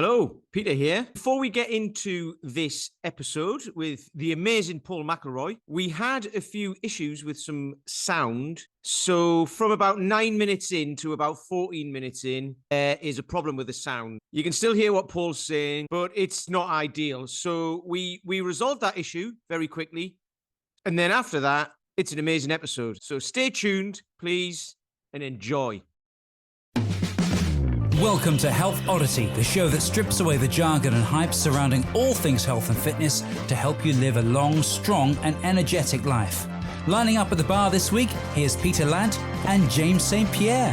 Hello, Peter here. Before we get into this episode with the amazing Paul Mcllroy, we had a few issues with some sound. So from about 9 minutes in to about 14 minutes in, there is a problem with the sound. You can still hear what Paul's saying, but it's not ideal. So we resolved that issue very quickly. And then after that, it's an amazing episode. So stay tuned, please, and enjoy. Welcome to Health Oddity, the show that strips away the jargon and hype surrounding all things health and fitness to help you live a long, strong and energetic life. Lining up at the bar this week, here's Peter Lant and James St. Pierre.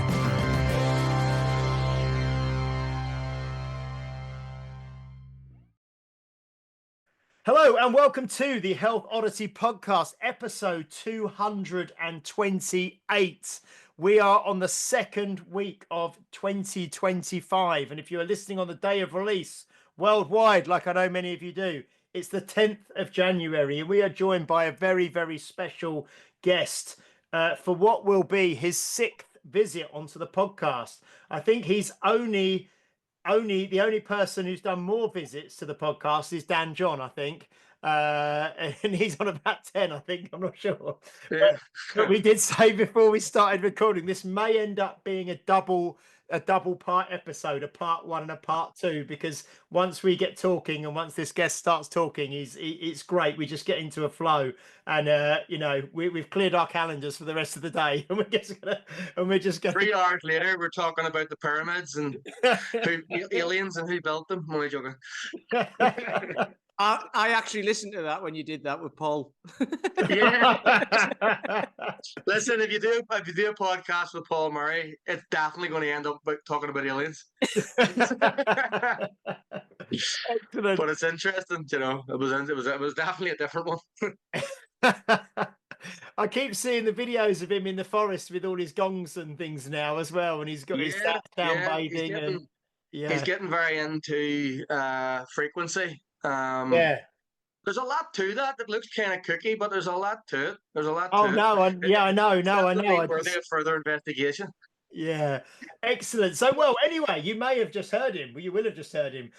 Hello and welcome to the Health Oddity podcast, episode 228. We are on the second week of 2025. And if you are listening on the day of release worldwide, like I know many of you do, it's the 10th of January. And we are joined by a very, very special guest for what will be his sixth visit onto the podcast. I think he's the only person who's done more visits to the podcast is Dan John, I think. And he's on about 10, I think. I'm not sure. Yeah. But we did say before we started recording, this may end up being a double part episode, a part one and a part two, because once we get talking and once this guest starts talking, it's great. We just get into a flow, and we've cleared our calendars for the rest of the day, and we're just gonna 3 hours later, we're talking about the pyramids and aliens and who built them. I'm only joking. I actually listened to that when you did that with Paul. Yeah. Listen, if you do a podcast with Paul Murray, it's definitely going to end up talking about aliens. But it's interesting, you know. It was definitely a different one. I keep seeing the videos of him in the forest with all his gongs and things now as well, and he's got his down bathing. He's getting very into frequency. There's a lot to that. It looks kind of cookie, but there's a lot to it. I know. I know. Further investigation. Yeah, excellent. So, well, anyway, you may have just heard him. You will have just heard him.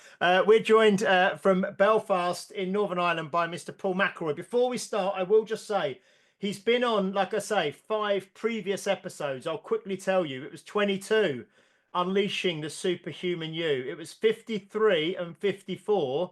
We're joined from Belfast in Northern Ireland by Mr. Paul Mcllroy. Before we start, I will just say he's been on, like I say, 5 previous episodes. I'll quickly tell you, it was 22, Unleashing the Superhuman You. It was 53 and 54.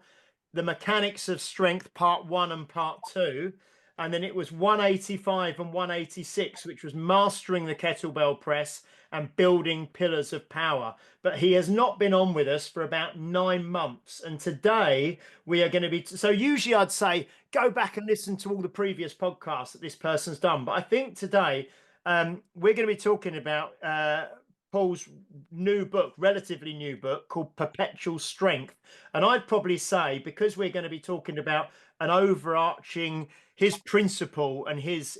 The Mechanics of Strength, part 1 and part 2. And then it was 185 and 186, which was Mastering the Kettlebell Press and Building Pillars of Power. But he has not been on with us for about 9 months. And today we are going to be... So usually I'd say, go back and listen to all the previous podcasts that this person's done. But I think today we're going to be talking about... Paul's relatively new book called Perpetual Strength. And I'd probably say, because we're going to be talking about an overarching, his principle and his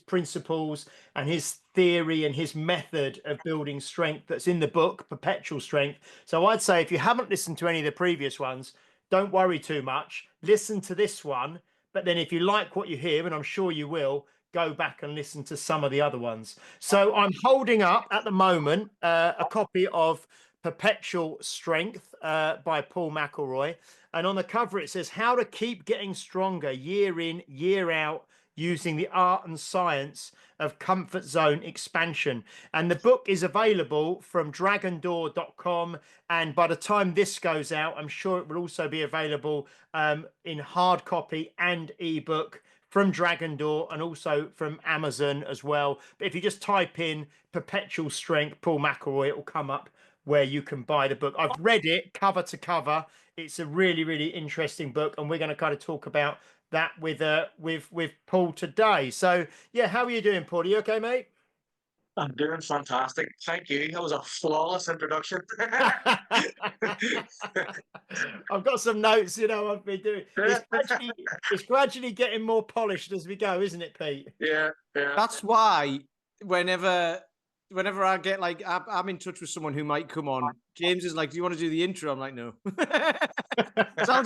principles and his theory and his method of building strength that's in the book, Perpetual Strength. So I'd say if you haven't listened to any of the previous ones, don't worry too much. Listen to this one. But then if you like what you hear, and I'm sure you will, go back and listen to some of the other ones. So I'm holding up at the moment a copy of Perpetual Strength by Paul Mcllroy. And on the cover, it says, how to keep getting stronger year in, year out, using the art and science of comfort zone expansion. And the book is available from dragondoor.com. And by the time this goes out, I'm sure it will also be available in hard copy and ebook from Dragon Door and also from Amazon as well. But if you just type in Perpetual Strength, Paul Mcllroy, it will come up where you can buy the book. I've read it cover to cover. It's a really, really interesting book, and we're going to kind of talk about that with Paul today. So, yeah, how are you doing, Paul? Are you okay, mate? I'm doing fantastic. Thank you. That was a flawless introduction. I've got some notes, I've been doing. It's gradually getting more polished as we go, isn't it, Pete? Yeah. That's why whenever I get I'm in touch with someone who might come on, James is like, do you want to do the intro? I'm like, no. So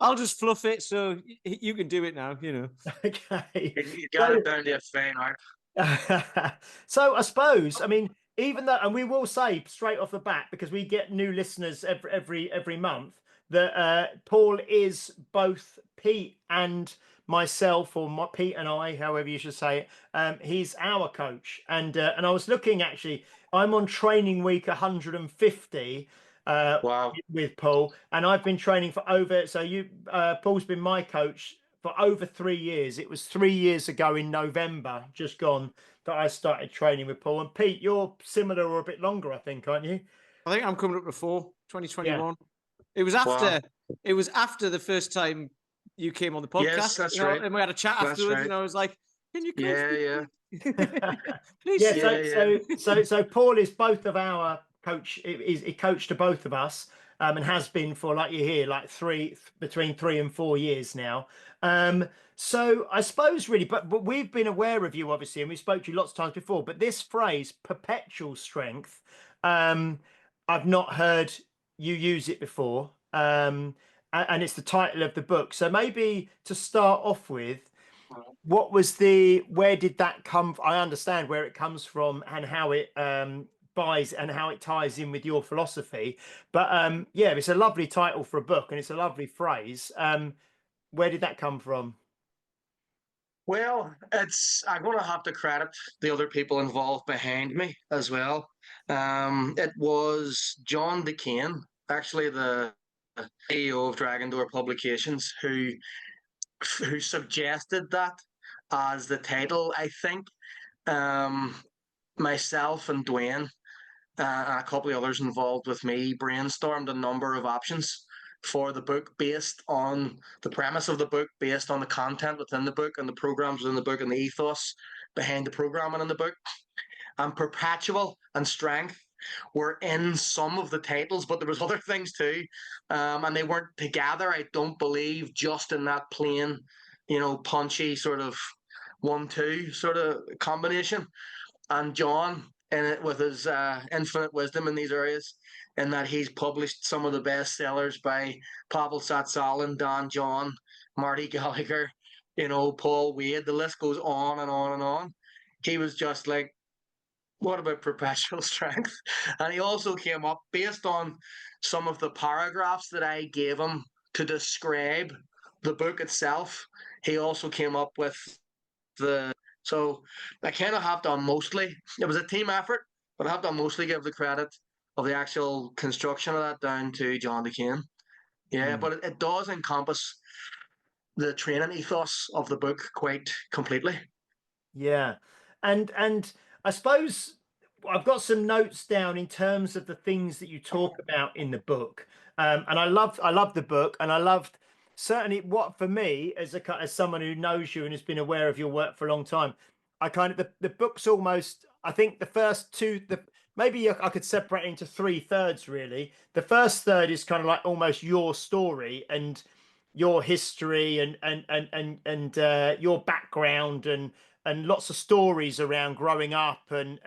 I'll just fluff it so you can do it now, Okay. You got it down to a fine art. So I suppose, even though, and we will say straight off the bat, because we get new listeners every month, that Paul is both Pete and myself, or Pete and I, however you should say it. He's our coach, and I was looking, actually, I'm on training week 150 Wow. with Paul, and I've been training for over. So Paul's been my coach for over 3 years. It was 3 years ago in November, just gone, that I started training with Paul. And Pete, you're similar or a bit longer, I think, aren't you? I think I'm coming up to 2021. Yeah. It was after. Wow. It was after the first time you came on the podcast. Yes, that's right. And we had a chat That's afterwards, right. and I was like, "Can you coach Yeah, me?" yeah. Please. Yeah. So Paul is both of our coach. He coached to both of us, and has been for, like you hear, like between 3 and 4 years now. So I suppose really, but we've been aware of you, obviously, and we spoke to you lots of times before. But this phrase, perpetual strength, I've not heard you use it before, and it's the title of the book. So maybe to start off with, where did that come from? I understand where it comes from and how it buys and how it ties in with your philosophy. But yeah, it's a lovely title for a book, and it's a lovely phrase. Where did that come from? Well, I'm going to have to credit the other people involved behind me as well. It was John DeCane, actually the CEO of Dragon Door Publications, who suggested that as the title. I think myself and Dwayne and a couple of others involved with me brainstormed a number of options for the book based on the premise of the book, based on the content within the book and the programs within the book and the ethos behind the programming in the book. And Perpetual and Strength were in some of the titles, but there was other things too, and they weren't together, I don't believe, just in that plain, punchy sort of 1-2 sort of combination. And John, in it, with his infinite wisdom in these areas, in that he's published some of the best sellers by Pavel Satsalin, Dan John, Marty Gallagher, Paul Wade, the list goes on and on and on. He was just like, what about Perpetual Strength? And he also came up, based on some of the paragraphs that I gave him to describe the book itself, he also came up with so I kind of have to mostly, it was a team effort, but I have to mostly give the credit of the actual construction of that down to John DeCane. Yeah, but it does encompass the training ethos of the book quite completely. Yeah, and I suppose I've got some notes down in terms of the things that you talk about in the book, and I love the book, and I loved certainly what, for me, as someone who knows you and has been aware of your work for a long time, I kind of the book's almost, I think the first two, maybe I could separate it into 3/3 really. The first third is kind of like almost your story and your history and your background and lots of stories around growing up and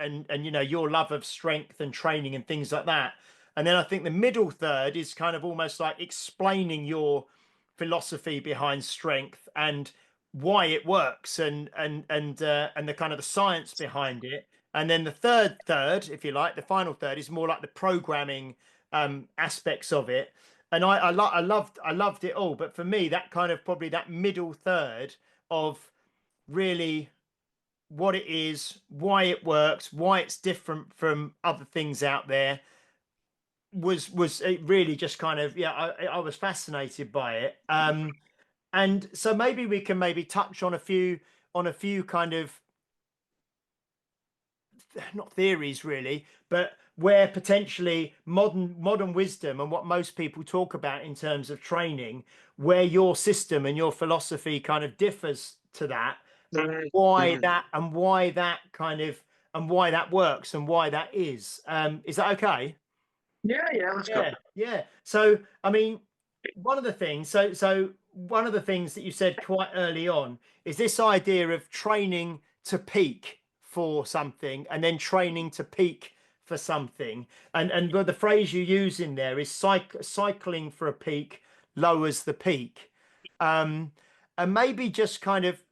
your love of strength and training and things like that. And then I think the middle third is kind of almost like explaining your philosophy behind strength and why it works and the kind of the science behind it. And then the third, if you like, the final third is more like the programming aspects of it. And I loved it all. But for me, that kind of probably that middle third of really what it is, why it works, why it's different from other things out there, was it really just kind of, yeah, I was fascinated by it. And so maybe we can touch on a few kind of, not theories really, but where potentially modern wisdom and what most people talk about in terms of training, where your system and your philosophy kind of differs to that, and why that kind of, and why that works and why that is. Is that okay? Yeah, let's go. Yeah. So I mean, one of the things that you said quite early on is this idea of training to peak for something and then training to peak for something, and the phrase you use in there is cycling for a peak lowers the peak, and maybe just kind of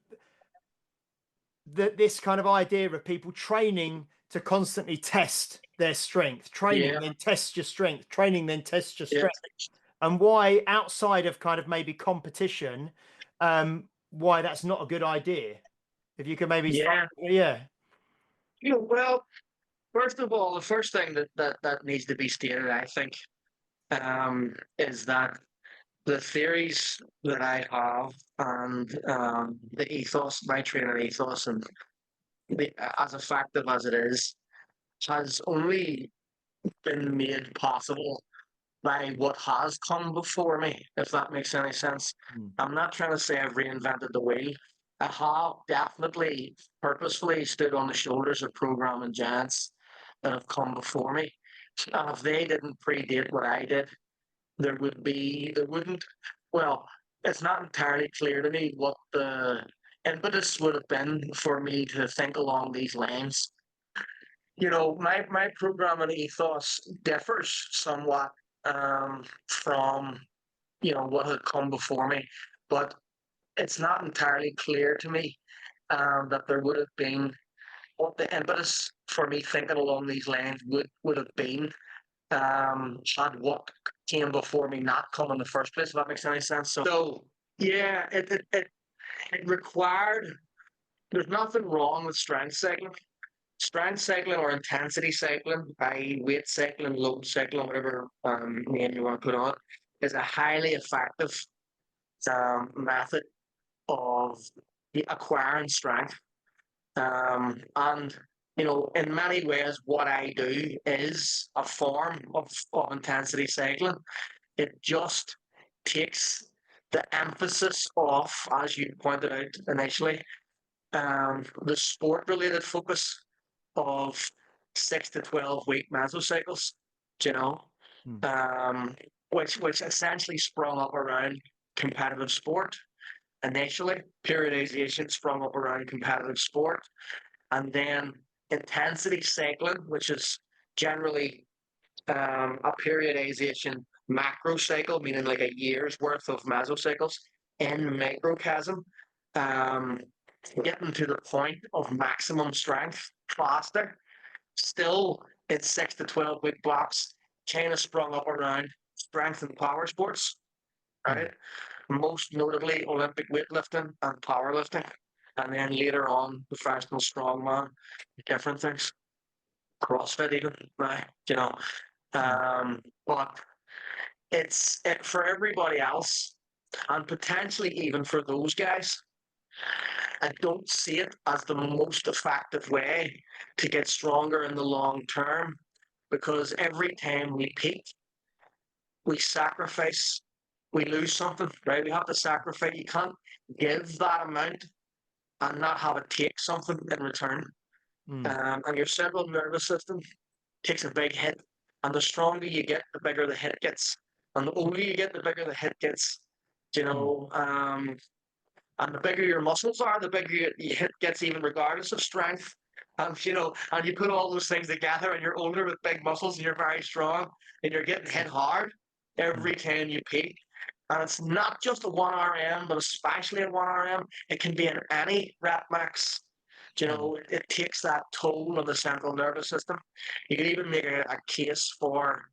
this kind of idea of people training to constantly test their strength. Training then tests your strength. Training then tests your strength. And why outside of kind of maybe competition, why that's not a good idea. If you could maybe start, Well, first of all, the first thing that needs to be stated, I think, is that the theories that I have and the ethos, my training ethos, and as effective as it is, has only been made possible by what has come before me, if that makes any sense. I'm not trying to say I've reinvented the wheel. I have definitely purposefully stood on the shoulders of programming giants that have come before me. And if they didn't predate what I did, there wouldn't, well, it's not entirely clear to me what the impetus would have been for me to think along these lines. My programming ethos differs somewhat from what had come before me, but it's not entirely clear to me that there would have been what the impetus for me thinking along these lines would have been had what came before me not come in the first place, if that makes any sense. So yeah, it required. There's nothing wrong with strength cycling. Strength cycling or intensity cycling, i.e. weight cycling, load cycling, whatever name you want to put on it, is a highly effective method of acquiring strength. And in many ways, what I do is a form of intensity cycling. It just takes the emphasis off, as you pointed out initially, the sport-related focus of 6 to 12 week mesocycles, which essentially sprung up around competitive sport. Initially, periodization sprung up around competitive sport, and then intensity cycling, which is generally a periodization macro cycle, meaning like a year's worth of mesocycles in microcosm, getting to the point of maximum strength faster, still in 6 to 12 week blocks, kind of sprung up around strength and power sports, right? Most notably Olympic weightlifting and powerlifting, and then later on professional strongman, different things, CrossFit even, but it's for everybody else, and potentially even for those guys. I don't see it as the most effective way to get stronger in the long term, because every time we peak, we sacrifice, we lose something, right? We have to sacrifice. You can't give that amount and not have it take something in return. And your central nervous system takes a big hit. And the stronger you get, the bigger the hit gets. And the older you get, the bigger the hit gets. And the bigger your muscles are, the bigger your hit gets, even regardless of strength. And you put all those things together, and you're older with big muscles, and you're very strong, and you're getting hit hard every time you peak. And it's not just a 1RM, but especially a 1RM. It can be in any rep max. It takes that toll on the central nervous system. You can even make a case for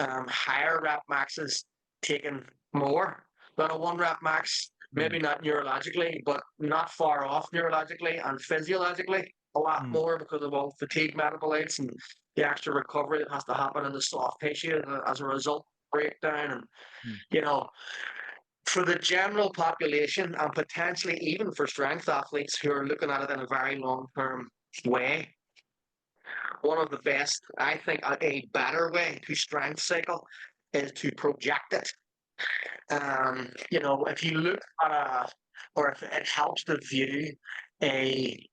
higher rep maxes taking more than a 1 rep max. Maybe not neurologically, but not far off neurologically and physiologically. A lot more, because of all fatigue metabolites and the extra recovery that has to happen in the soft tissue as a result breakdown. And for the general population, and potentially even for strength athletes who are looking at it in a very long-term way, one of the best, I think, a better way to strength cycle is to project it. If you look at or if it helps to view a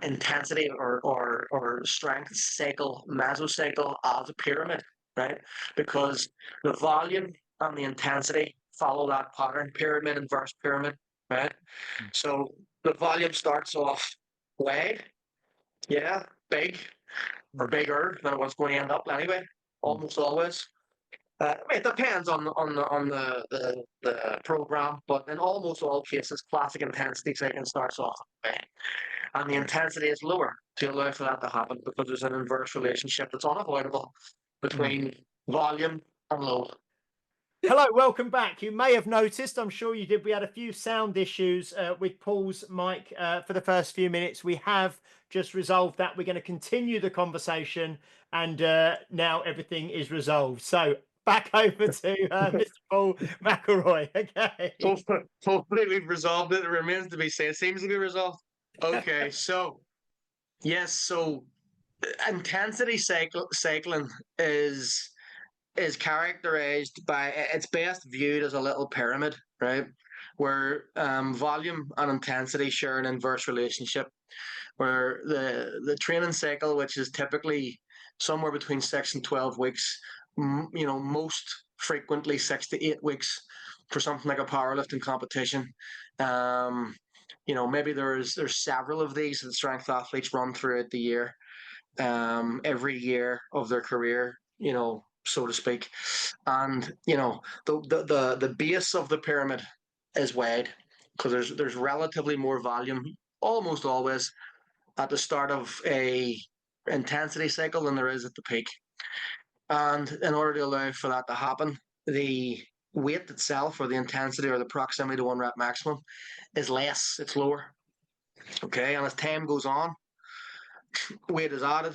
intensity or strength cycle, mesocycle as a pyramid, right? Because the volume and the intensity follow that pattern, pyramid, inverse pyramid, right? So the volume starts off wide, big, or bigger than it was going to end up anyway, almost always. It depends on the program, but in almost all cases, classic intensity training starts off that way. And the intensity is lower to allow for that to happen because there's an inverse relationship that's unavoidable between volume and load. Hello, welcome back. You may have noticed, I'm sure you did, we had a few sound issues with Paul's mic for the first few minutes. We have just resolved that. We're going to continue the conversation, and now everything is resolved. So back over to Mr. Paul Mcllroy. Okay. Hopefully we've resolved it. It remains to be seen. It seems to be resolved. Okay, so yes, so intensity cycling is characterized by, it's best viewed as a little pyramid, right? Where volume and intensity share an inverse relationship, where the training cycle, which is typically somewhere between 6 and 12 weeks, most frequently 6 to 8 weeks for something like a powerlifting competition. Maybe there's several of these that strength athletes run throughout the year, every year of their career, so to speak. And the base of the pyramid is wide because there's relatively more volume almost always at the start of a intensity cycle than there is at the peak. And in order to allow for that to happen, the weight itself, or the intensity or the proximity to 1 rep maximum, is less, it's lower. Okay, and as time goes on, weight is added,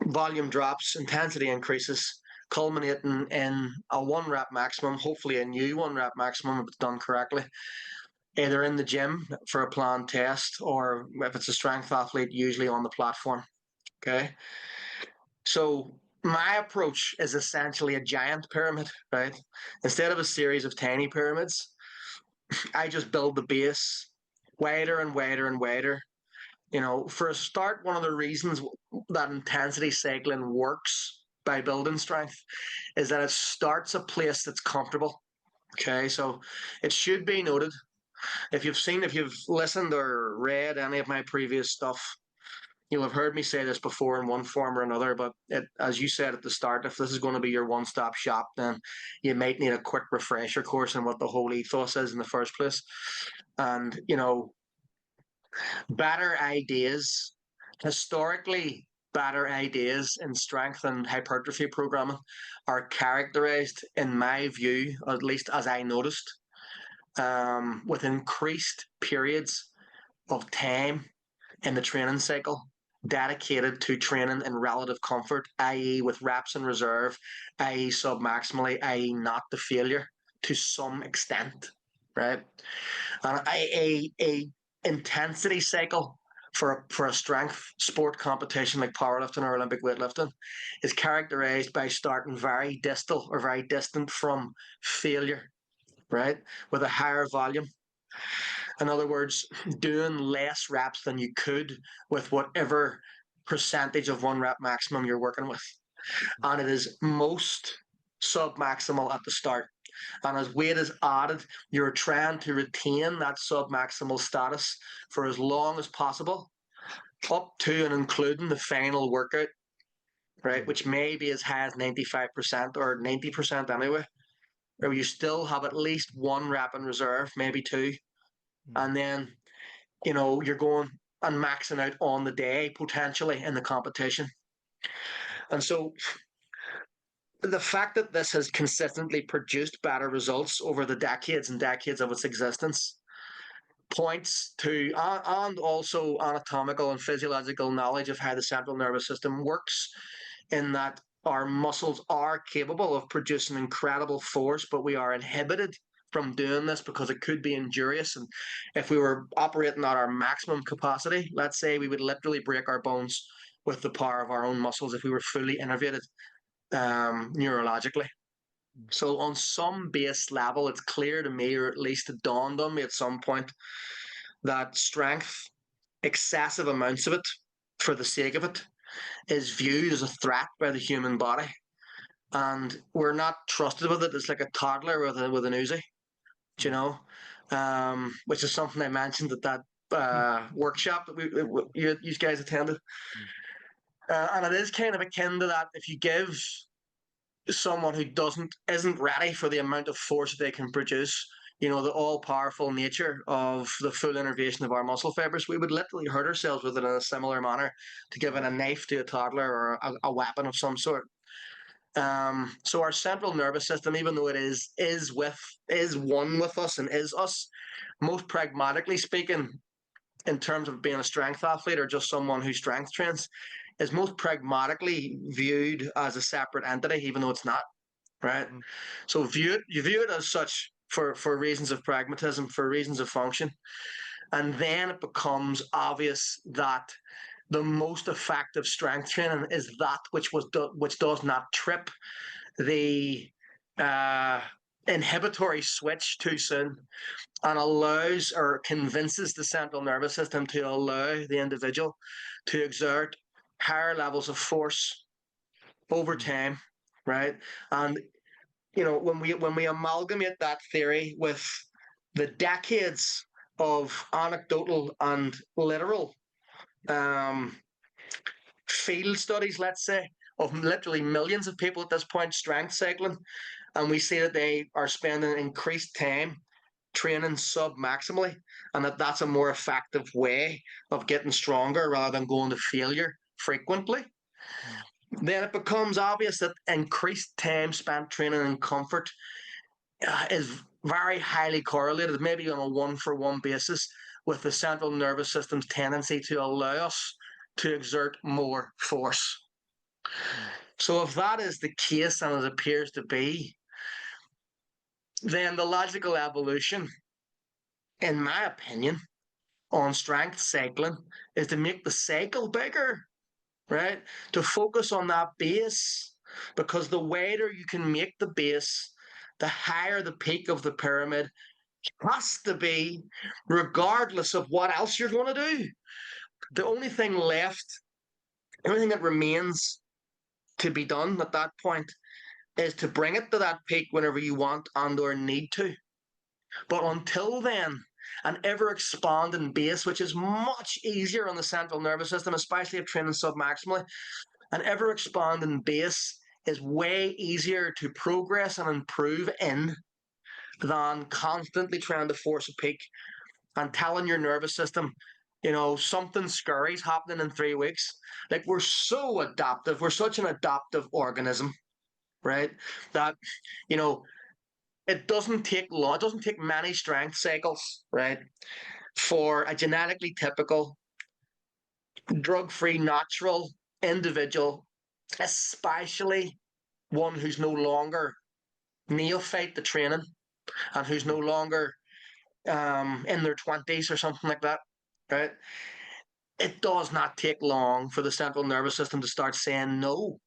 volume drops, intensity increases, culminating in a 1 rep maximum, hopefully a new 1 rep maximum if it's done correctly, either in the gym for a planned test, or if it's a strength athlete, usually on the platform. Okay, so my approach is essentially a giant pyramid, right? Instead of a series of tiny pyramids, I just build the base wider and wider and wider. For a start, one of the reasons that intensity cycling works by building strength is that it starts a place that's comfortable. Okay, so it should be noted, if you've listened or read any of my previous stuff, you'll have heard me say this before in one form or another, but as you said at the start, if this is going to be your one-stop shop, then you might need a quick refresher course on what the whole ethos is in the first place. And, historically, better ideas in strength and hypertrophy programming are characterized, in my view, at least as I noticed, with increased periods of time in the training cycle dedicated to training in relative comfort, i.e. with reps in reserve, i.e. submaximally, i.e. not the failure to some extent, right? And a intensity cycle for a strength sport competition like powerlifting or Olympic weightlifting is characterized by starting very distal or very distant from failure, right? With a higher volume. In other words, doing less reps than you could with whatever percentage of 1 rep maximum you're working with. And it is most submaximal at the start. And as weight is added, you're trying to retain that submaximal status for as long as possible, up to and including the final workout, right? Which may be as high as 95% or 90% anyway, where you still have at least 1 rep in reserve, maybe 2. And then, you're going and maxing out on the day, potentially, in the competition. And so the fact that this has consistently produced better results over the decades and decades of its existence points to, and also anatomical and physiological knowledge of how the central nervous system works, in that our muscles are capable of producing incredible force, but we are inhibited from doing this because it could be injurious. And if we were operating at our maximum capacity, let's say, we would literally break our bones with the power of our own muscles if we were fully innervated neurologically. So on some base level, it's clear to me, or at least it dawned on me at some point, that strength, excessive amounts of it for the sake of it, is viewed as a threat by the human body. And we're not trusted with it. It's like a toddler with an Uzi, which is something I mentioned at that workshop that you guys attended. And it is kind of akin to that. If you give someone who isn't ready for the amount of force that they can produce, the all-powerful nature of the full innervation of our muscle fibers, we would literally hurt ourselves with it in a similar manner to giving a knife to a toddler or a weapon of some sort. So our central nervous system, even though it is one with us and is us, most pragmatically speaking, in terms of being a strength athlete or just someone who strength trains, is most pragmatically viewed as a separate entity, even though it's not, right? Mm-hmm. So you view it as such for reasons of pragmatism, for reasons of function. And then it becomes obvious that the most effective strength training is that which does not trip the inhibitory switch too soon and allows or convinces the central nervous system to allow the individual to exert higher levels of force over time, right? And when we amalgamate that theory with the decades of anecdotal and literal field studies, let's say, of literally millions of people at this point strength cycling, and we see that they are spending increased time training sub-maximally, and that's a more effective way of getting stronger rather than going to failure frequently, then it becomes obvious that increased time spent training in comfort is very highly correlated, maybe on a one-for-one basis, with the central nervous system's tendency to allow us to exert more force. So if that is the case, and it appears to be, then the logical evolution, in my opinion, on strength cycling is to make the cycle bigger, right? To focus on that base, because the wider you can make the base, the higher the peak of the pyramid has to be, regardless of what else you're going to do. The only thing left, everything that remains to be done at that point is to bring it to that peak whenever you want and or need to. But until then, an ever-expanding base, which is much easier on the central nervous system, especially if training sub-maximally, an ever-expanding base is way easier to progress and improve in than constantly trying to force a peak and telling your nervous system, something scary is happening in 3 weeks. Like, we're so adaptive. We're such an adaptive organism, right? That, it doesn't take long. It doesn't take many strength cycles, right, for a genetically typical, drug-free, natural individual, especially one who's no longer neophyte to training and who's no longer in their 20s or something like that, right? It does not take long for the central nervous system to start saying no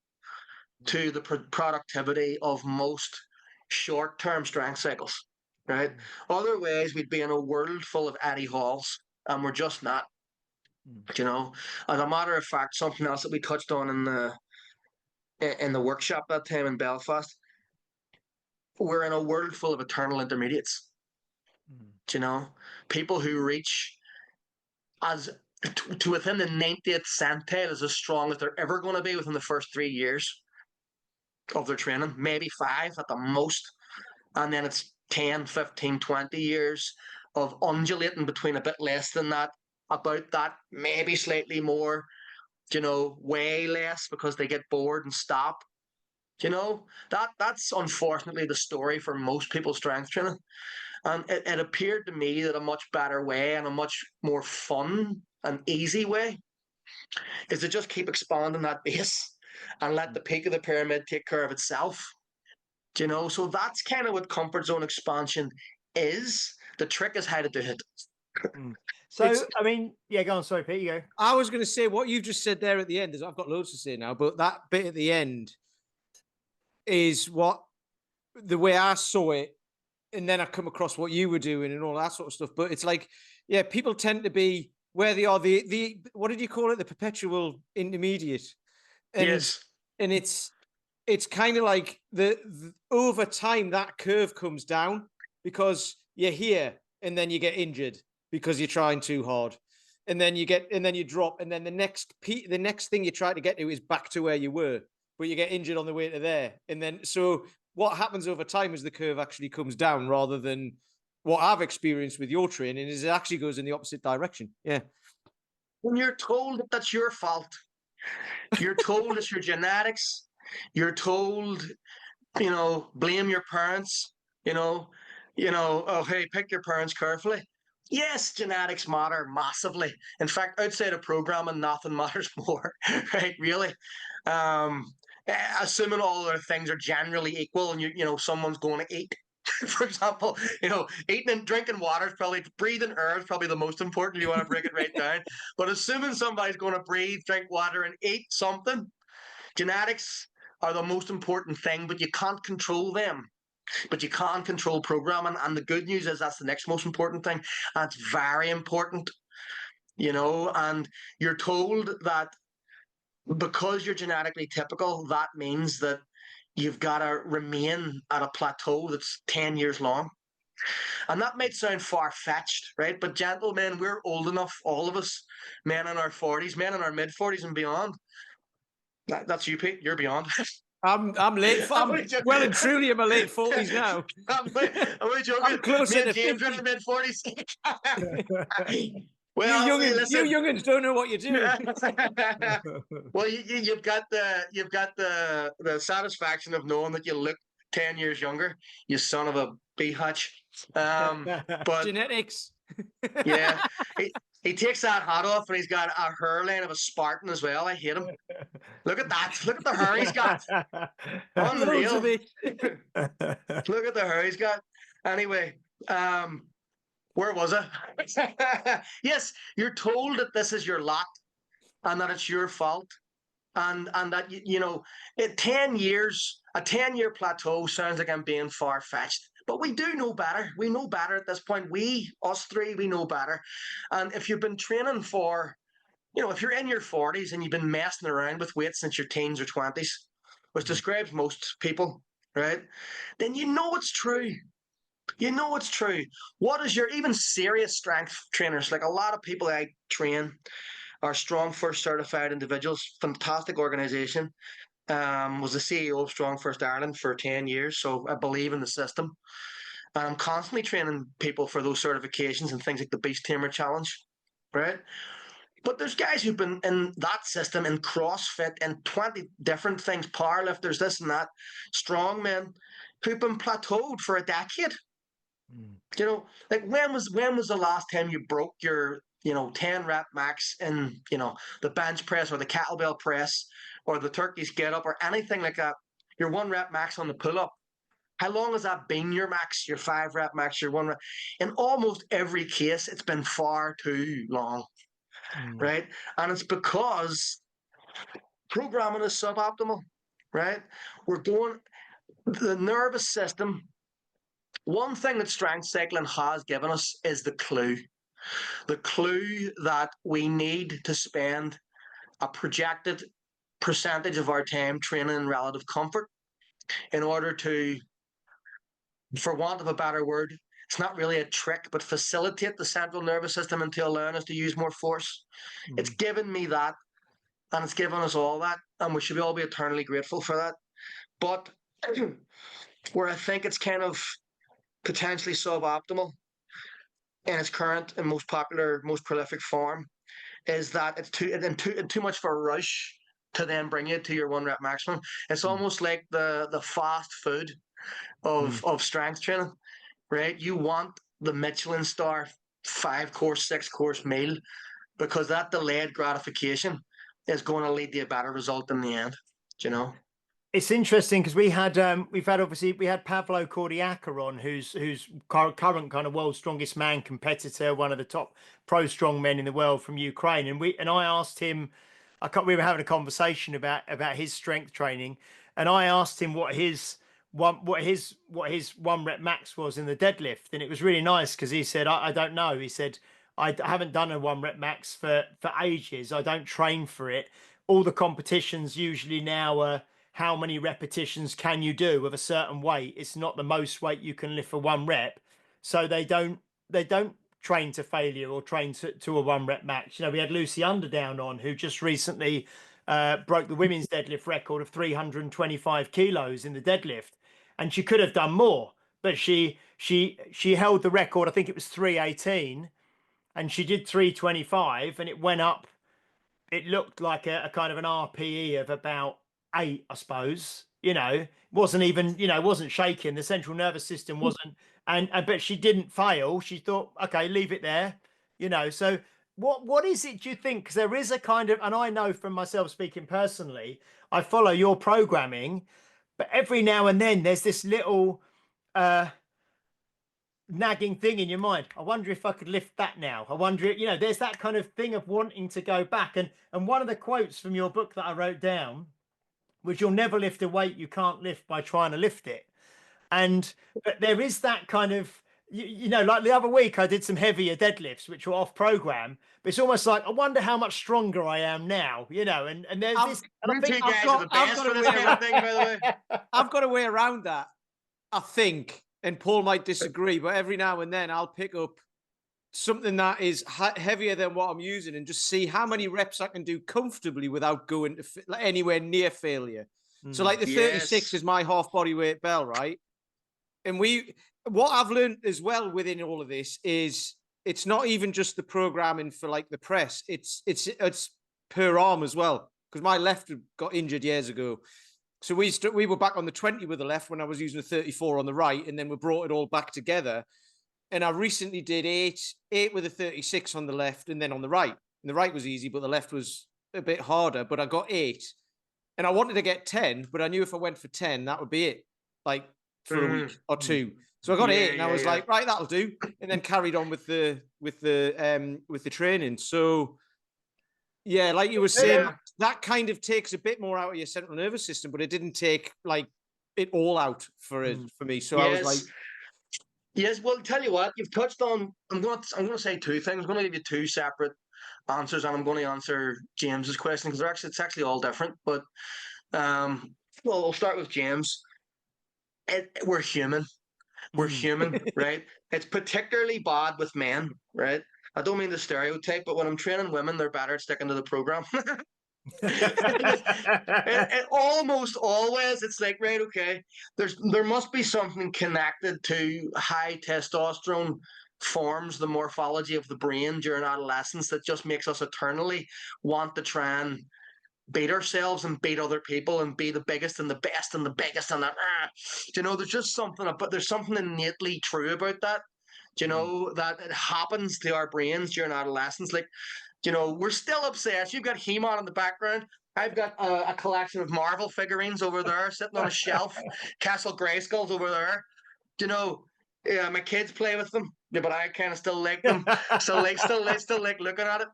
to the productivity of most short-term strength cycles, right? Otherwise, we'd be in a world full of Eddie Halls, and we're just not. As a matter of fact, something else that we touched on in the workshop that time in Belfast, we're in a world full of eternal intermediates. People who reach as to within the 90th centile as strong as they're ever going to be within the first 3 years of their training, maybe 5 at the most, and then it's 10, 15, 20 years of undulating between a bit less than that, about that, maybe slightly more, way less because they get bored and stop. That's unfortunately the story for most people's strength training. And it appeared to me that a much better way and a much more fun and easy way is to just keep expanding that base and let the peak of the pyramid take care of itself. So that's kind of what comfort zone expansion is. The trick is how to do it. So, go on. Sorry, Pete, you go. I was going to say what you've just said there at the end. I've got loads to say now, but that bit at the end is what the way I saw it. And then I come across what you were doing and all that sort of stuff. But it's like, people tend to be where they are, the what did you call it? The perpetual intermediate. And, yes. And it's kind of like the over time that curve comes down because you're here and then you get injured because you're trying too hard. And then you drop. And then the next thing you try to get to is back to where you were. but you get injured on the way to there. And then, so what happens over time is the curve actually comes down rather than what I've experienced with your training is it actually goes in the opposite direction. Yeah. When you're told that that's your fault, you're told it's your genetics, you're told, blame your parents, oh, hey, pick your parents carefully. Yes, genetics matter massively. In fact, outside of programming, nothing matters more, right? Really. Assuming all other things are generally equal and someone's going to eat. For example, eating and drinking water is probably, breathing air is probably the most important. You want to break it right down. But assuming somebody's going to breathe, drink water, and eat something, genetics are the most important thing, but you can't control them. But you can control programming. And the good news is that's the next most important thing. And it's very important, and you're told that because you're genetically typical, that means that you've got to remain at a plateau that's 10 years long. And that might sound far-fetched, right? But gentlemen, we're old enough, all of us, men in our 40s, men in our mid-40s and beyond. That's you, Pete. You're beyond. I'm late. I'm well and truly in my late 40s now. I'm joking. I'm closer to James 50. in our mid-40s. Well, you youngins don't know what you're doing. Well, you've got the satisfaction of knowing that you look 10 years younger. You son of a beehutch. But genetics. Yeah, he takes that hat off and he's got a hairline of a Spartan as well. I hate him. Look at that. Look at the hair he's got. Unreal. Look at the hair he's got. Anyway, where was I? Yes, you're told that this is your lot and that it's your fault. And that, 10 years, a 10-year plateau sounds like I'm being far-fetched. But we do know better. We know better at this point. Us three, we know better. And if you've been training for, if you're in your 40s and you've been messing around with weight since your teens or 20s, which describes most people, right? Then you know it's true. You know it's true. What is your, even serious strength trainers, like a lot of people I train are Strong First certified individuals, fantastic organization. Was the CEO of Strong First Ireland for 10 years, so I believe in the system. And I'm constantly training people for those certifications and things like the Beast Tamer Challenge, right? But there's guys who've been in that system, in CrossFit, and 20 different things, powerlifters, this and that, strongmen, who've been plateaued for a decade. Like when was the last time you broke your 10 rep max in the bench press or the kettlebell press or the turkey's get up or anything like that? Your 1 rep max on the pull up. How long has that been your max, your 5 rep max, your 1 rep? In almost every case, it's been far too long, right? And it's because programming is suboptimal, right? The nervous system. One thing that strength cycling has given us is the clue that we need to spend a projected percentage of our time training in relative comfort in order to, for want of a better word, it's not really a trick, but facilitate the central nervous system into allowing us to use more force. It's given me that, and it's given us all that, and we should all be eternally grateful for that. But where I think it's kind of potentially suboptimal in its current and most popular, most prolific form is that it's too much of a rush to then bring you to your 1 rep maximum. It's almost like the fast food of strength training, right? You want the Michelin star 5-course, 6-course meal because that delayed gratification is going to lead to a better result in the end, It's interesting because we had Pavlo Cordiaca on, who's current kind of world's strongest man competitor, one of the top pro strongmen in the world from Ukraine, and I asked him, we were having a conversation about his strength training, and I asked him what his 1 rep max was in the deadlift, and it was really nice because he said, I don't know. He said, I haven't done a 1 rep max for ages. I don't train for it. All the competitions usually now are how many repetitions can you do with a certain weight. It's not the most weight you can lift for 1 rep. So they don't train to failure or train to a 1 rep max. We had Lucy Underdown on, who just recently broke the women's deadlift record of 325 kilos in the deadlift, and she could have done more, but she held the record. I think it was 318, and she did 325, and it went up. It looked like a kind of an RPE of about 8, I suppose. It wasn't even, it wasn't shaking. The central nervous system wasn't, and but she didn't fail. She thought, okay, leave it there. So what is it, do you think? Because there is a kind of, and I know from myself speaking personally, I follow your programming, but every now and then there's this little nagging thing in your mind. I wonder if I could lift that now. I wonder, there's that kind of thing of wanting to go back. And one of the quotes from your book that I wrote down was, "You'll never lift a weight you can't lift by trying to lift it." But there is that kind of, like the other week I did some heavier deadlifts, which were off program, but it's almost like, I wonder how much stronger I am now, and there's this. And I think I've got a way around that, I think. And Paul might disagree, but every now and then I'll pick up something that is heavier than what I'm using and just see how many reps I can do comfortably without going to anywhere near failure. So like the 36 is my half body weight bell, right? And what I've learned as well within all of this is it's not even just the programming for like the press. It's per arm as well, because my left got injured years ago. So we were back on the 20 with the left when I was using the 34 on the right, and then we brought it all back together. And I recently did eight with a 36 on the left and then on the right. And the right was easy, but the left was a bit harder. But I got 8. And I wanted to get 10, but I knew if I went for 10, that would be it, like for a week or 2. So I got 8, and I was like, right, that'll do. And then carried on with the training. So yeah, like you were saying, that kind of takes a bit more out of your central nervous system, but it didn't take like it all out for me. So I was like, yes. Well, tell you what, you've touched on. I'm going to say 2 things. I'm going to give you 2 separate answers, and I'm going to answer James's question because it's actually all different. But well, we'll start with James. We're human. We're human, right? It's particularly bad with men, right? I don't mean the stereotype, but when I'm training women, they're better at sticking to the program. it almost always, it's like, right, okay, there must be something connected to high testosterone forms the morphology of the brain during adolescence that just makes us eternally want to try and beat ourselves and beat other people and be the biggest and the best and the biggest and that. There's just something about, there's something innately true about that. That it happens to our brains during adolescence. Like, we're still obsessed. You've got He-Man in the background. I've got a collection of Marvel figurines over there sitting on a shelf. Castle Grayskull's over there. Yeah, my kids play with them, but I kind of still like them. still like looking at it.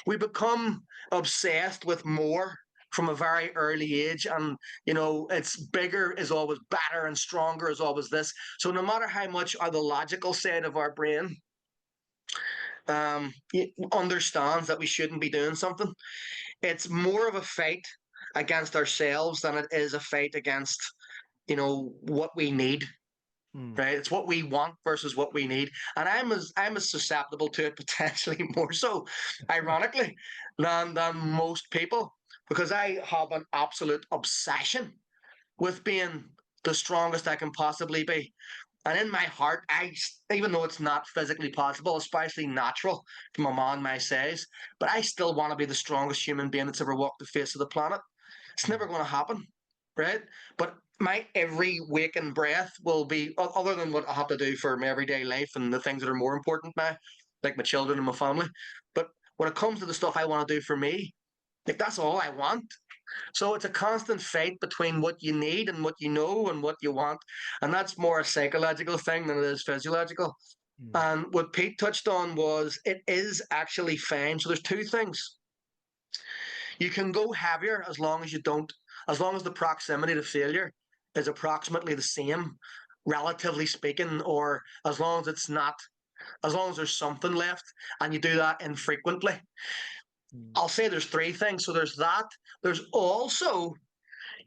We become obsessed with more from a very early age, and it's bigger is always better and stronger is always this. So no matter how much the logical side of our brain understands that we shouldn't be doing something, it's more of a fight against ourselves than it is a fight against what we need. Right, it's what we want versus what we need, and I'm as susceptible to it, potentially more so, ironically, than most people, because I have an absolute obsession with being the strongest I can possibly be. And in my heart, even though it's not physically possible, especially natural from a man my size, but I still want to be the strongest human being that's ever walked the face of the planet. It's never going to happen, right? But my every waking breath will be, other than what I have to do for my everyday life and the things that are more important now, like my children and my family. But when it comes to the stuff I want to do for me, like, that's all I want. So it's a constant fight between what you need and what you know and what you want. And that's more a psychological thing than it is physiological. And what Pete touched on was, it is actually fine. So there's 2 things. You can go heavier as long as the proximity to failure is approximately the same, relatively speaking, or as long as there's something left, and you do that infrequently. I'll say there's 3 things. So there's that. There's also,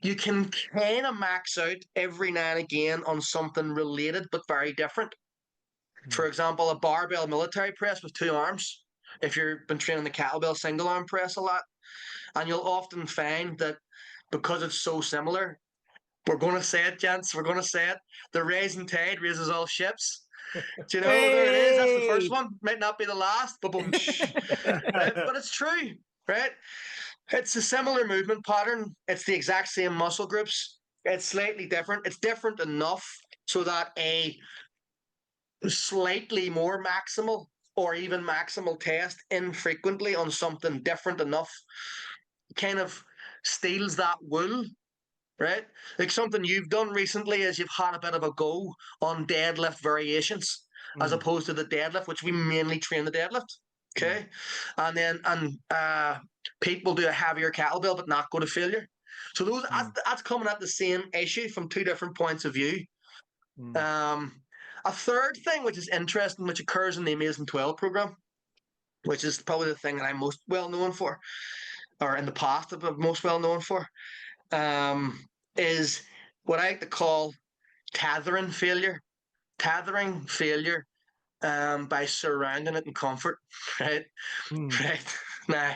you can kind of max out every now and again on something related but very different. For example, a barbell military press with 2 arms. If you've been training the kettlebell single arm press a lot, And you'll often find that because it's so similar, we're going to say it, gents, we're going to say it. The rising tide raises all ships. Do you know, there it is. That's the first one. Might not be the last, but boom, right? But it's true, right? It's a similar movement pattern. It's the exact same muscle groups. It's slightly different. It's different enough so that a slightly more maximal or even maximal test infrequently on something different enough kind of steals that wool, right? Like something you've done recently is you've had a bit of a go on deadlift variations as opposed to the deadlift, which we mainly train the deadlift. Okay. Pete will do a heavier kettlebell but not go to failure. So that's coming at the same issue from two different points of view. A third thing which is interesting, which occurs in the Amazing 12 program, which is probably the thing that I'm most well known for, or in the past I'm most well known for, is what I like to call tethering failure. Tethering failure by surrounding it in comfort, right? Right. Now,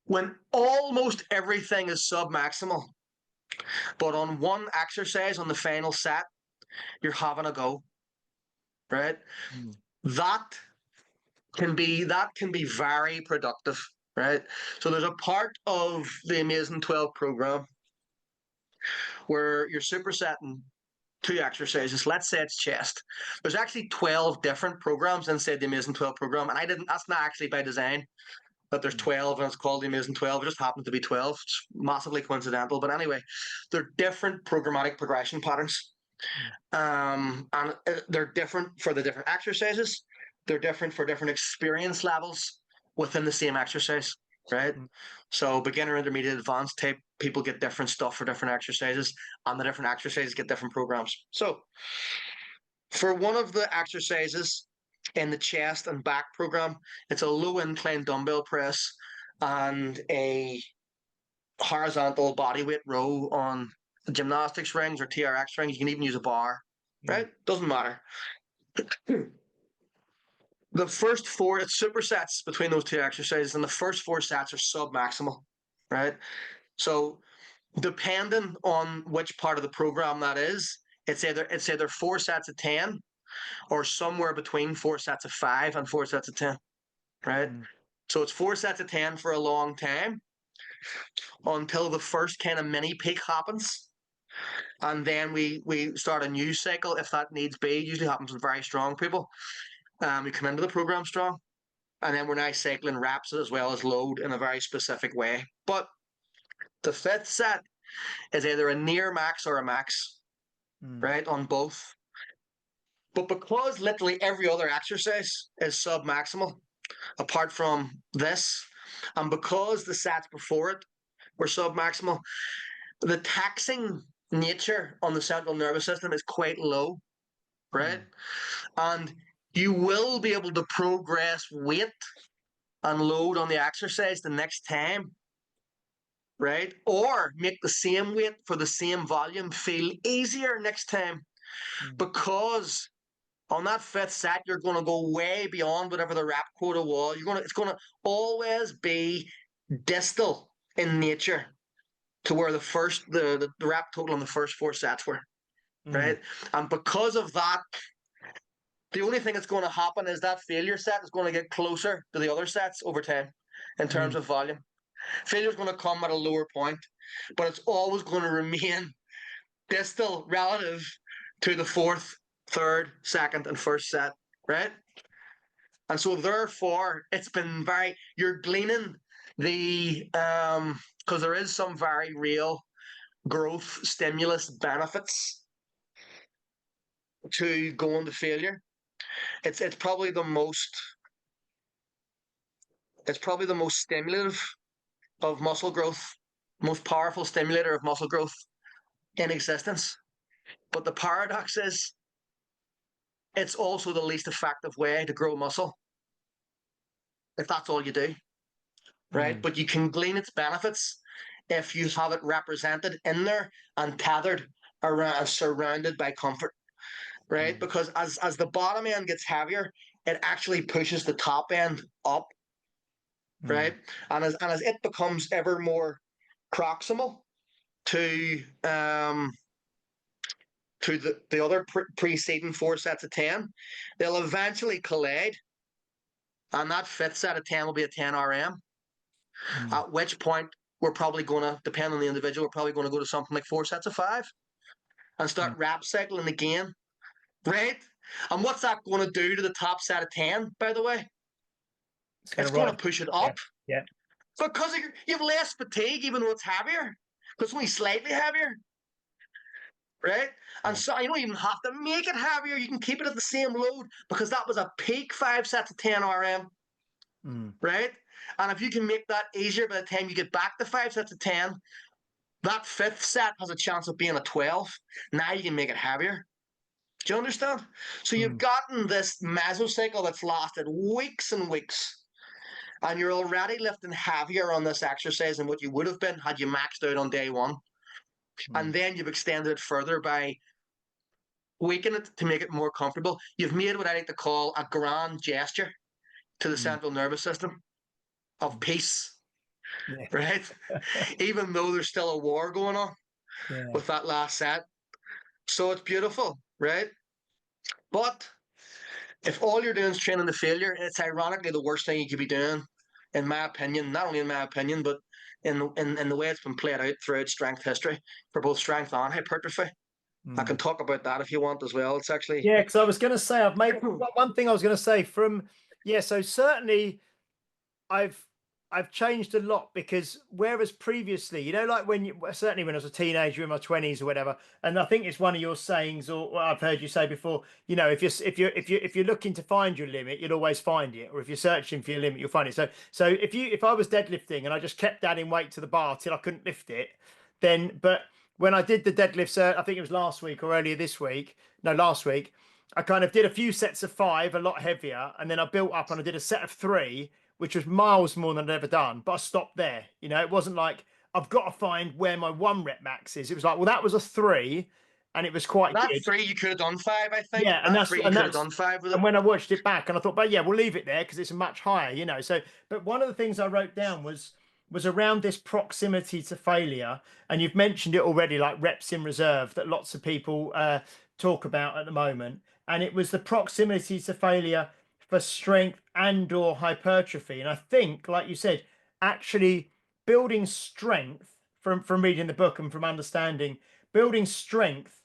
when almost everything is sub-maximal, but on one exercise on the final set, you're having a go, right? That can be very productive, right? So there's a part of the Amazing 12 program where you're supersetting two exercises. Let's say it's chest. There's actually 12 different programs inside the Amazing 12 program, and that's not actually by design that there's 12 and it's called the Amazing 12. It just happens to be 12. It's massively coincidental. But anyway, they're different programmatic progression patterns. And they're different for the different exercises. They're different for different experience levels within the same exercise, right? So beginner, intermediate, advanced type people get different stuff for different exercises, and the different exercises get different programs. So for one of the exercises in the chest and back program, it's a low incline dumbbell press and a horizontal bodyweight row on gymnastics rings or TRX rings. You can even use a bar, right? Doesn't matter. The first four, it's supersets between those two exercises, and the first four sets are sub-maximal, right? So depending on which part of the program that is, it's either 4 sets of 10 or somewhere between 4 sets of 5 and 4 sets of 10, right? So it's 4 sets of 10 for a long time until the first kind of mini peak happens. And then we start a new cycle if that needs be. It usually happens with very strong people. We come into the program strong, and then we're now cycling reps as well as load in a very specific way. But the 5th set is either a near max or a max, right, on both. But because literally every other exercise is sub-maximal, apart from this, and because the sets before it were sub-maximal, the taxing nature on the central nervous system is quite low, right? And you will be able to progress weight and load on the exercise the next time, right? Or make the same weight for the same volume feel easier next time, because on that 5th set, you're going to go way beyond whatever the rep quota was. It's going to always be distal in nature to where the rep total on the first 4 sets were, right? And because of that, the only thing that's going to happen is that failure set is going to get closer to the other sets over time in terms of volume. Failure is going to come at a lower point, but it's always going to remain distal relative to the 4th, 3rd, 2nd, and 1st set, right? And so therefore, it's been you're gleaning the, because there is some very real growth stimulus benefits to going to failure. It's probably the most stimulative of muscle growth, most powerful stimulator of muscle growth in existence. But the paradox is, it's also the least effective way to grow muscle, if that's all you do, right? But you can glean its benefits if you have it represented in there and tethered around, surrounded by comfort, right? Because as the bottom end gets heavier, it actually pushes the top end up, right? And as it becomes ever more proximal to the other preceding 4 sets of 10, they'll eventually collide, and that 5th set of 10 will be a 10 RM. At which point we're probably going to, depend on the individual, we're probably going to go to something like 4 sets of 5 and start rep cycling again, right? And what's that going to do to the top set of 10, by the way? It's going to push it up. Yeah. Because you have less fatigue, even though it's heavier. Because it's only slightly heavier. Right? And so you don't even have to make it heavier. You can keep it at the same load, because that was a peak 5 sets of 10 RM. Right? And if you can make that easier by the time you get back to 5 sets of 10, that 5th set has a chance of being a 12. Now you can make it heavier. Do you understand? So you've gotten this mesocycle that's lasted weeks and weeks, and you're already lifting heavier on this exercise than what you would have been had you maxed out on day 1. And then you've extended it further by tweaking it to make it more comfortable. You've made what I like to call a grand gesture to the central nervous system of peace, right? Even though there's still a war going on with that last set. So it's beautiful, right? But if all you're doing is training to failure, it's ironically the worst thing you could be doing, in my opinion. Not only in my opinion, but in the way it's been played out throughout strength history for both strength and hypertrophy. I can talk about that if you want as well. It's actually... Yeah, because I was going to say, I've made one thing I was going to say so certainly I've changed a lot, because whereas previously, you know, like certainly when I was a teenager in my 20s or whatever, and I think it's one of your sayings, or I've heard you say before, you know, if you're looking to find your limit, you'll always find it, or if you're searching for your limit, you'll find it. So if I was deadlifting and I just kept adding weight to the bar till I couldn't lift it, then but when I did the deadlifts, I think it was last week or earlier this week, last week, I kind of did a few sets of 5, a lot heavier, and then I built up and I did a set of 3, which was miles more than I'd ever done, but I stopped there. You know, it wasn't like I've got to find where my 1 rep max is. It was like, well, that was a 3, and it was quite that good. 3 you could have done 5, I think. Yeah, and that 3 you could have done 5 with it. And when I watched it back, and I thought, but yeah, we'll leave it there because it's much higher, you know. So, but one of the things I wrote down was around this proximity to failure, and you've mentioned it already, like reps in reserve, that lots of people talk about at the moment, and it was the proximity to failure for strength and or hypertrophy. And I think, like you said, actually building strength from reading the book and from understanding, building strength,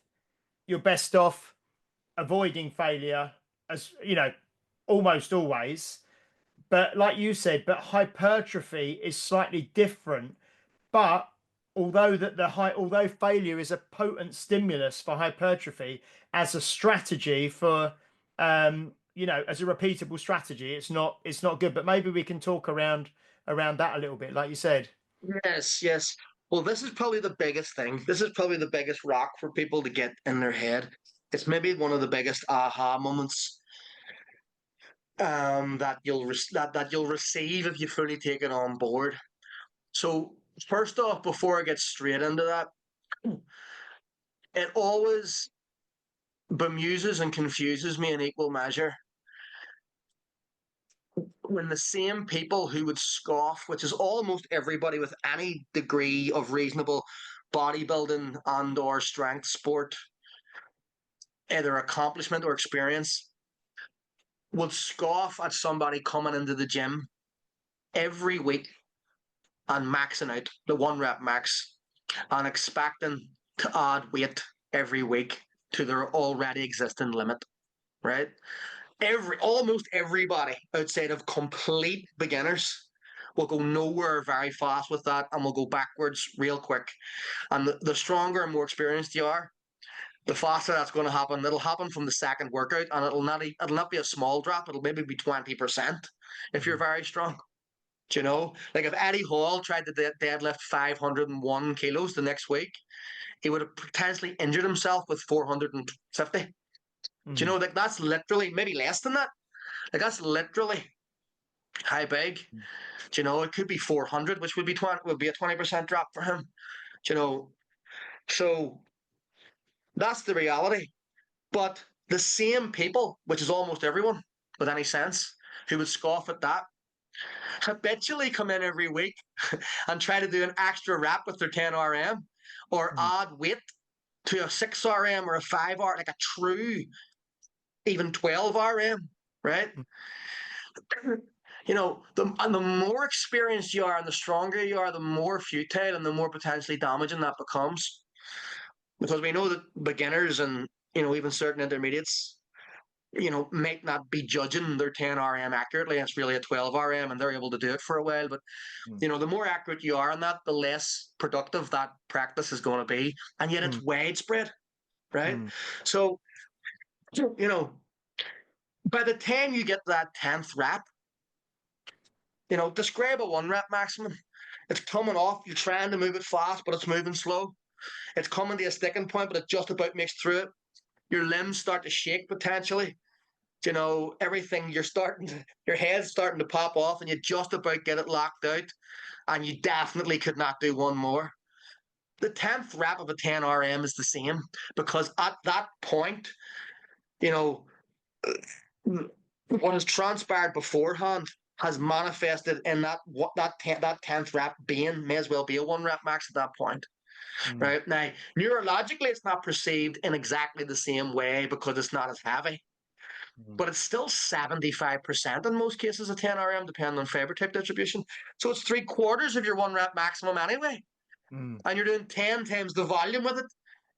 you're best off avoiding failure, as you know, almost always. But like you said, but hypertrophy is slightly different. But although failure is a potent stimulus for hypertrophy, as a strategy for you know, as a repeatable strategy, it's not good. But maybe we can talk around that a little bit, like you said. Yes. Well, this is probably the biggest thing. This is probably the biggest rock for people to get in their head. It's maybe one of the biggest aha moments that you'll receive if you fully take it on board. So first off, before I get straight into that, it always bemuses and confuses me in equal measure when the same people who would scoff, which is almost everybody with any degree of reasonable bodybuilding and or strength sport, either accomplishment or experience, would scoff at somebody coming into the gym every week and maxing out the 1 rep max and expecting to add weight every week to their already existing limit, right? Almost everybody outside of complete beginners will go nowhere very fast with that, and will go backwards real quick. And the stronger and more experienced you are, the faster that's going to happen. It'll happen from the second workout, and it'll not be a small drop. It'll maybe be 20% if you're very strong. Do you know? Like if Eddie Hall tried to deadlift 501 kilos the next week, he would have potentially injured himself with 450. Do you know, like that's literally, maybe less than that. Like that's literally how big. Do you know, it could be 400, which would be a 20% drop for him. Do you know, so that's the reality. But the same people, which is almost everyone with any sense, who would scoff at that, habitually come in every week and try to do an extra rep with their 10 RM or add weight to a 6 RM or a 5 RM, like a true, even 12 RM, right? You know, the more experienced you are and the stronger you are, the more futile and the more potentially damaging that becomes. Because we know that beginners and, you know, even certain intermediates, you know, might not be judging their 10 RM accurately. It's really a 12 RM and they're able to do it for a while. But, you know, the more accurate you are on that, the less productive that practice is going to be. And yet it's widespread, right? So, you know, by the time you get that 10th rep, you know, describe a 1 rep maximum. It's coming off, you're trying to move it fast, but it's moving slow. It's coming to a sticking point, but it just about makes through it. Your limbs start to shake potentially. You know, everything your head's starting to pop off and you just about get it locked out. And you definitely could not do one more. The 10th rep of a 10 RM is the same because at that point, you know, what has transpired beforehand has manifested in that 10th rep may as well be a 1 rep max at that point. Right now, neurologically, it's not perceived in exactly the same way because it's not as heavy, but it's still 75% in most cases of 10 RM, depending on fiber type distribution. So it's 3/4 of your 1 rep maximum anyway, and you're doing 10 times the volume with it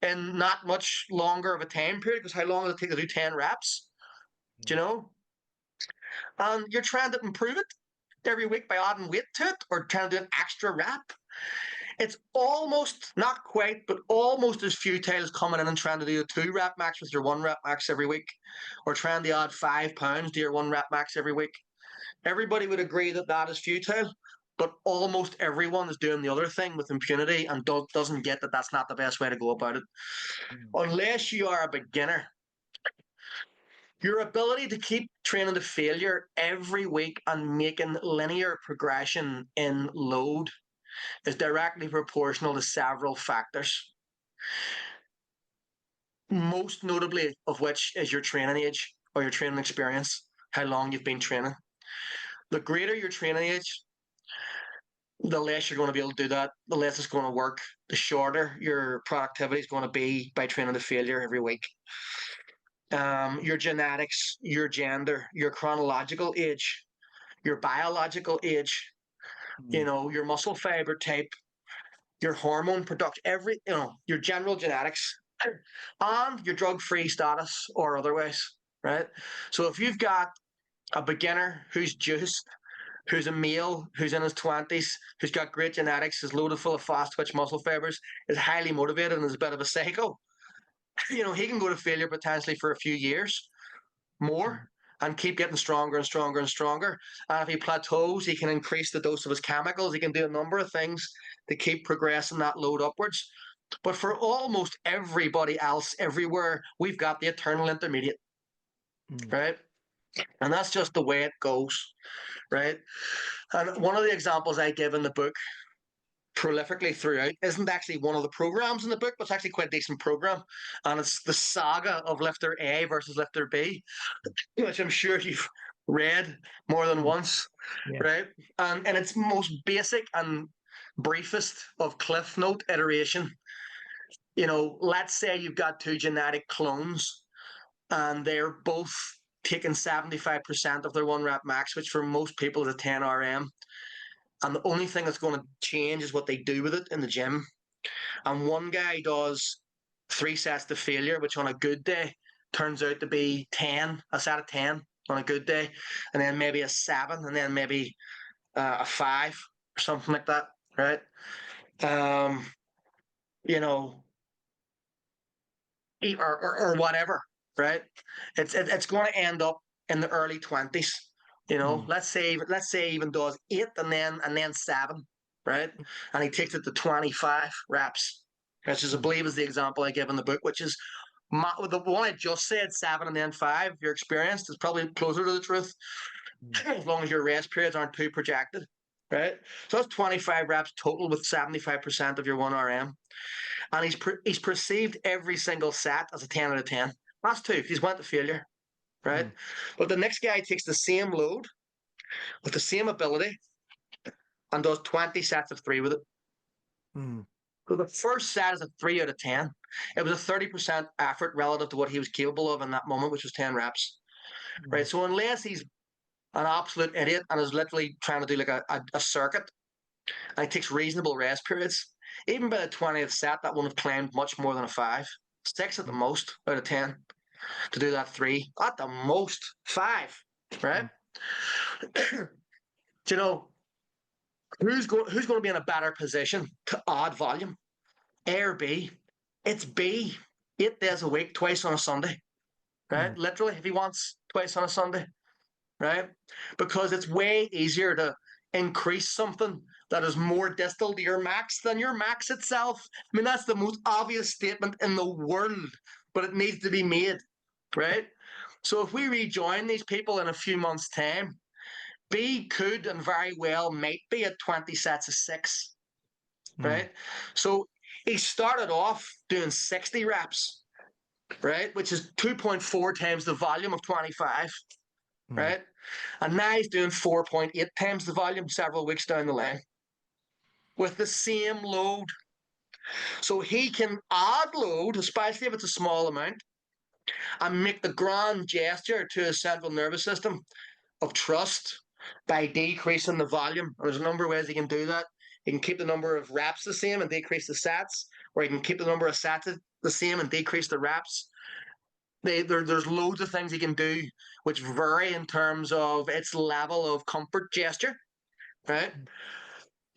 in not much longer of a time period. Because how long does it take to do 10 reps? Do you know? And you're trying to improve it every week by adding weight to it or trying to do an extra rep. It's almost, not quite, but almost as futile as coming in and trying to do a 2 rep max with your 1 rep max every week, or trying to add 5 pounds to your 1 rep max every week. Everybody would agree that that is futile, but almost everyone is doing the other thing with impunity and doesn't get that that's not the best way to go about it. Unless you are a beginner, your ability to keep training to failure every week and making linear progression in load is directly proportional to several factors, most notably of which is your training age or your training experience, how long you've been training. The greater your training age, the less you're going to be able to do that, the less it's going to work, the shorter your productivity is going to be by training to failure every week. Your genetics, your gender, your chronological age, your biological age, you know, your muscle fiber type, your hormone production, your general genetics, and your drug-free status or otherwise, right? So if you've got a beginner who's juiced, who's a male, who's in his 20s, who's got great genetics, is loaded full of fast-twitch muscle fibers, is highly motivated and is a bit of a psycho, you know, he can go to failure potentially for a few years more and keep getting stronger and stronger and stronger. And if he plateaus, he can increase the dose of his chemicals. He can do a number of things to keep progressing that load upwards. But for almost everybody else, everywhere, we've got the eternal intermediate, right? And that's just the way it goes, right? And one of the examples I give in the book prolifically throughout isn't actually one of the programs in the book, but it's actually quite a decent program. And it's the saga of lifter A versus lifter B, which I'm sure you've read more than once, right? And in its most basic and briefest of Cliff Note iteration, you know, let's say you've got 2 genetic clones and they're both taking 75% of their 1 rep max, which for most people is a 10 RM. And the only thing that's going to change is what they do with it in the gym. And one guy does 3 sets to failure, which on a good day turns out to be 10, a set of 10 on a good day, and then maybe a 7, and then maybe a 5 or something like that, right? You know, or whatever, right? It's going to end up in the early 20s. You know, let's say even does 8 and then 7, right? And he takes it to 25 reps, which is I believe is the example I give in the book, which is the one I just said, 7 and then 5. If you're experienced, is probably closer to the truth, as long as your rest periods aren't too projected, right? So that's 25 reps total with 75% of your 1 RM, and he's perceived every single set as a 10 out of 10. That's 2. He's went to failure. Right? But the next guy takes the same load with the same ability and does 20 sets of 3 with it. Mm. So the first set is a 3 out of 10. It was a 30% effort relative to what he was capable of in that moment, which was 10 reps. Right. So unless he's an absolute idiot and is literally trying to do like a circuit, and he takes reasonable rest periods, even by the 20th set, that wouldn't have claimed much more than a 5. 6 at the most out of 10 to do that 3. At the most, 5. Right. Do you know who's going to be in a better position to add volume? A or B? It's B. 8 days a week, twice on a Sunday. Right? Literally, if he wants twice on a Sunday. Right? Because it's way easier to increase something that is more distal to your max than your max itself. I mean, that's the most obvious statement in the world, but it needs to be made. Right? So if we rejoin these people in a few months' time, B could and very well might be at 20 sets of 6, right? So he started off doing 60 reps, right? Which is 2.4 times the volume of 25, right? And now he's doing 4.8 times the volume several weeks down the line with the same load. So he can add load, especially if it's a small amount, and make the grand gesture to his central nervous system of trust by decreasing the volume. There's a number of ways he can do that. He can keep the number of reps the same and decrease the sets, or he can keep the number of sets the same and decrease the reps. There's loads of things he can do which vary in terms of its level of comfort gesture, right?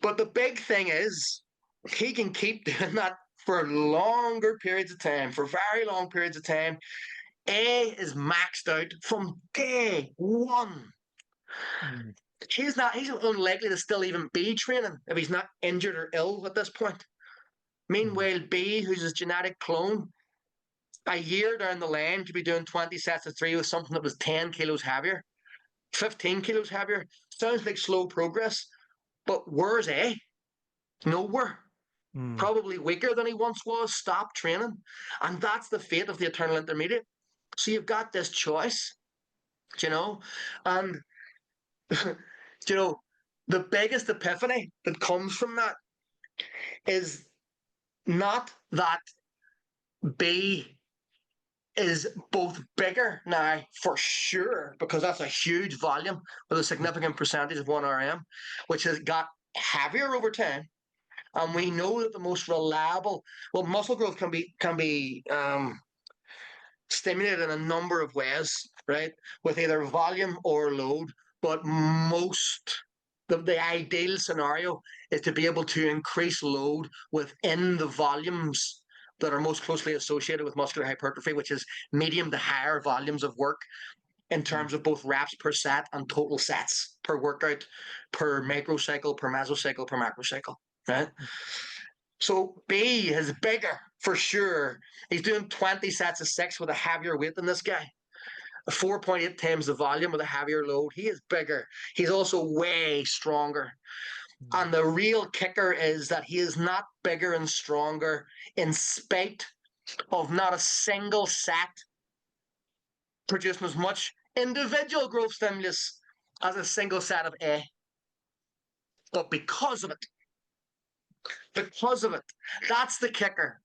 But the big thing is he can keep doing that for longer periods of time, for very long periods of time. A is maxed out from day one. He's unlikely to still even be training if he's not injured or ill at this point. Meanwhile, B, who's his genetic clone, a year down the line could be doing 20 sets of 3 with something that was 10 kilos heavier, 15 kilos heavier. Sounds like slow progress, but where's A? Nowhere. Probably weaker than he once was, stopped training. And that's the fate of the eternal intermediate. So you've got this choice, and the biggest epiphany that comes from that is not that B is both bigger now for sure, because that's a huge volume with a significant percentage of 1RM, which has got heavier over time. And we know that the most reliable, muscle growth can be stimulated in a number of ways, right? With either volume or load, but the ideal scenario is to be able to increase load within the volumes that are most closely associated with muscular hypertrophy, which is medium to higher volumes of work in terms of both reps per set and total sets per workout, per microcycle, per mesocycle, per macrocycle, right? So B is bigger for sure. He's doing 20 sets of 6 with a heavier weight than this guy. 4.8 times the volume with a heavier load. He is bigger. He's also way stronger. And the real kicker is that he is not bigger and stronger in spite of not a single set producing as much individual growth stimulus as a single set of A. But because of it, that's the kicker.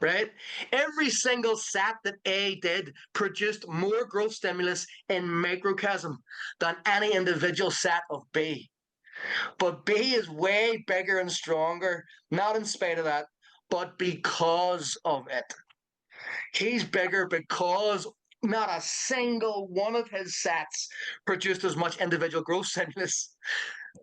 Right? Every single set that A did produced more growth stimulus in microcosm than any individual set of B. But B is way bigger and stronger, not in spite of that, but because of it. He's bigger because not a single one of his sets produced as much individual growth stimulus.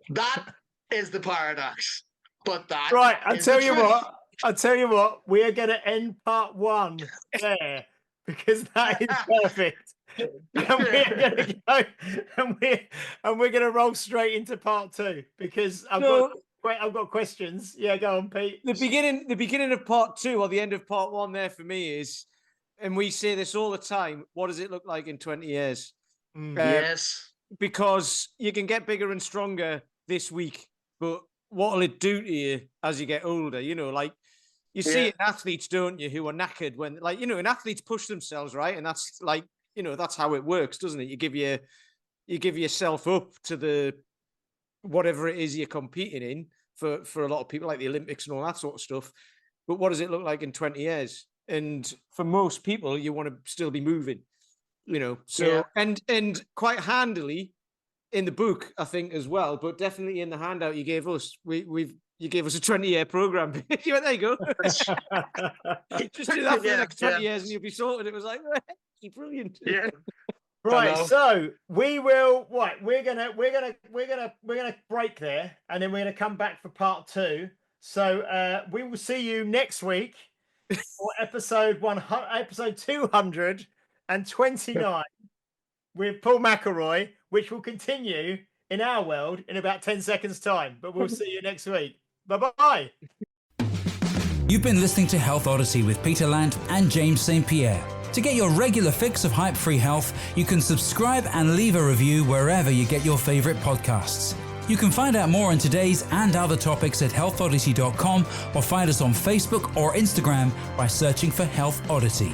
That is the paradox. But that right, I'll is tell the you truth. what. I'll tell you what. We are going to end part 1 there because that is perfect. And we're going to go, and we're going to roll straight into part 2 because I've got questions. Yeah, go on, Pete. The beginning of part 2 or the end of part 1 there for me is, and we say this all the time, what does it look like in 20 years? Yes. Because you can get bigger and stronger this week, but what will it do to you as you get older? Like you see it in athletes, don't you, who are knackered when, and athletes push themselves, right? And that's that's how it works, doesn't it? You give yourself up to the whatever it is you're competing in for a lot of people, like the Olympics and all that sort of stuff. But what does it look like in 20 years? And for most people, you want to still be moving, So and quite handily in the book, I think as well, but definitely in the handout you gave us, you gave us a 20-year program. There you go. Just do that for the next 20 years and you'll be sorted. It was like, brilliant. Yeah. Right, so we will. Right, we're gonna break there, and then we're gonna come back for part 2. So we will see you next week for episode 229 with Paul Mcllroy, which will continue in our world in about 10 seconds' time. But we'll see you next week. Bye-bye. You've been listening to Health Odyssey with Peter Lant and James St. Pierre. To get your regular fix of hype-free health, you can subscribe and leave a review wherever you get your favorite podcasts. You can find out more on today's and other topics at healthodyssey.com or find us on Facebook or Instagram by searching for Health Odyssey.